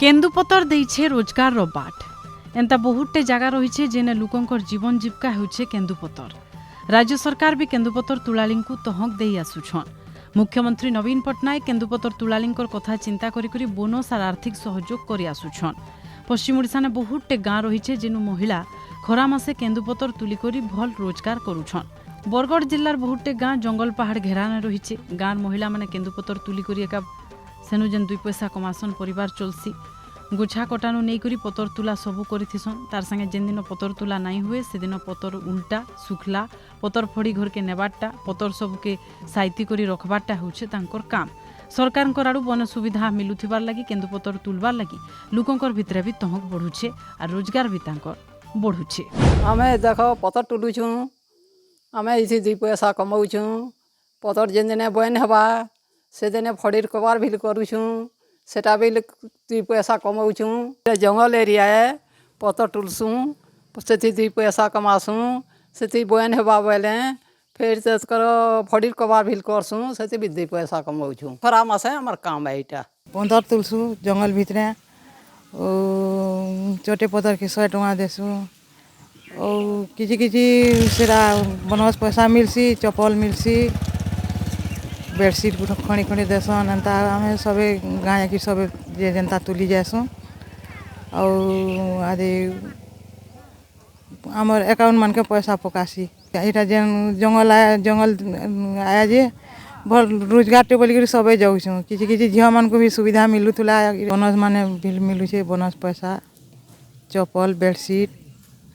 केन्दुपतर देइछे रोजगार रो बाट एंता बहुतटे जगह रही जेने लोकंकर जीवन जीविका होउछे केन्दुपतर। राज्य सरकार भी केन्दुपतर तुलालींकु तहक देई आसुछन। मुख्यमंत्री नवीन पट्टनायक केन्दुपतर तुलालींकर कथा चिंता करी बोनस और आर्थिक सहयोग करि आसुछन। पश्चिम ओडिशा ने बहुतटे गाँ रही जेनु महिला खरा मासे केन्दुपतर तुली करी भल रोजगार करुछन। बरगढ़ जिल्लार बहुतटे गाँ जंगल पहाड़ घेराने रही गाँव महिला माने केन्दुपतर तुली करी एका सेनु जेन 2 पैसा कमासन परिवार चलसी। गुछा कटानु नहीं करी पतर तुला सबू करिथिसन। तार संगे जेन दिन पतर तुला नहीं हुए से दिन पतर उल्टा सुखला पतर फड़ी घर के नेबाटा पतर सबू के साइती करी रखबाटा होउछे तांकर काम। सरकार आड़ू बन सुविधा मिलुथिबार लगी केन्दुपतर तुलबार लगी लोकंकर भितरे भी तहक बढ़ुछे और रोजगार भी तांकर बढ़ुछे। आमे देखो पतर तुलुछु आमे इसी 2 पैसा कमाउछु पतर जेन दिन बन हवा से दिन फड़ीर कबार भी करुछु सेटा भी 2 पैसा कमाउछु। जंगल एरिया है पतर तुलसु से 2 पैसा कमासु से बन हवा बोले फिर करो फड़ीर कबार भी करसु से भी 2 पैसा कमाउछु। खरा मासे हमार काम है इटा पतर तुलसु जंगल भितरे छोटे पतर के 100 टका देसु और किछि सेरा बनस पैसा मिलसी चपल मिलसी बेडसीट खणी खणी देसन एंता आमे सबे गाँ की सब जेनता तुली जासु और आदि आमर अकाउंट मन के पैसा पकासी। इटा जेन जंगल आया जे भल रोजगार टे बोलिक सबे जाऊँ किछि झील मन को भी सुविधा मिलुला बोनस माने भी मिलुछे बोनस पैसा चपल बेडसीट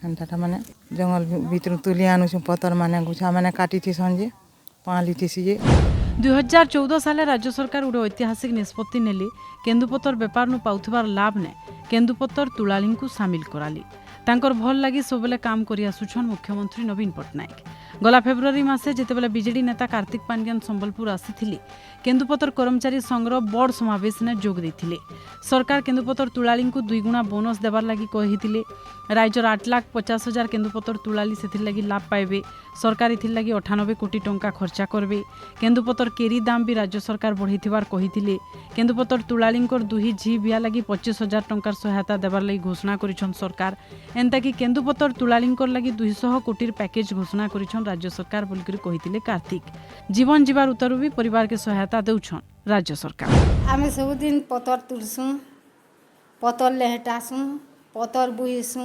एंता माने जंगल भीतर तुली आनुछु पतर माने गुछा माने काटी थीसन जे पाली थीसी जे। 2014 साले राज्य सरकार गोटे ऐतिहासिक निष्पत्ति नेली केन्दुपतर बेपार नु पाउथबार लाभ ने केन्दुपतर तुलाली को सामिल कराली। तांकर भल लगी सबले काम करि आसुछन मुख्यमंत्री नवीन पट्टनायक। गला फेब्रुआरी मासे जेतेबेले बीजेडी नेता कार्तिक पांड्यान संबलपुर आसीथिले केन्दुपतर कर्मचारी संघर बड़ समावेश ने जोग देथिले। सरकार केन्दुपतर तुलाली को 2 गुणा बोनस देबार लगी कहिथिले। राज्यर 8,50,000 केन्दुपतर तुलाली सेथिर लगी लाभ पाइबे। सरकार इथिर लगी 98 कोटी टंका खर्चा करबे। केन्दुपतर केरी दाम भी राज्य सरकार बढ़ाइथिबार कहिथिले। केन्दुपतर तुलालींकर 2 झी बिया लगी 25,000 टंकार सहायता देबार लगी घोषणा करिछन सरकार। एंता कि केन्दुपतर तुलालींकर लगी 200 कोटीर पैकेज घोषणा करिछन राज्य सरकार बोलिकरी कहिथिले कार्तिक। जीवन जीवार उतरु भी परिवार के सहायता देउछन राज्य सरकार। आमे सब दिन पतर तुलसु पतर लेहटासु पतर बुहिसु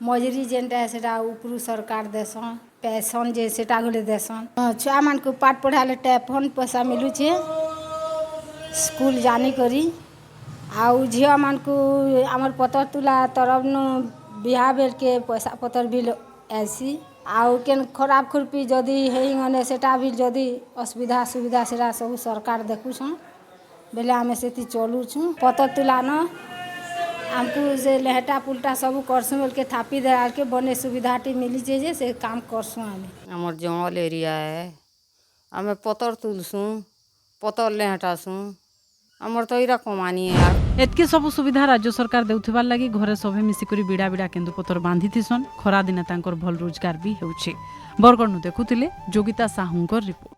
मजूरी जेनटा सेटा उपरू सरकार देसन पेंशन जे सेटा गले देसन। छुआ मान को पाठ पढ़ाले टेफन पैसा मिलुछे स्कूल जानी करी आउ झिया मान को हमर पतर तुला तरफ नु बिहा बेर के पैसा पतर भी ऐसी आउ केन खराब खुरपी जदि हेइंगने सेटा भी जदि असुविधा सुविधा सेटा सब सरकार देखुछन बेले आमे सेति चलुछु। पतर तुला न हमको से लहटा पुलटा सब करसु बोल के थापी दे के बने सुविधा टी मिली जे से काम करसु। आमे हमर जंगल एरिया है आमे पतर तुलसु पतर लेहटासु हमर तो इरा कमानी है यार। एतके सब सुविधा राज्य सरकार देउथिबार लगी घरे सभे मिसिकरी बिड़ा बिड़ा केन्दुपतर बांधिथिसन। खरा दिने तांकर भल रोजगार भी हेउछे। बरगढ़ नु देखुथिले जोगिता साहुंकर रिपोर्ट।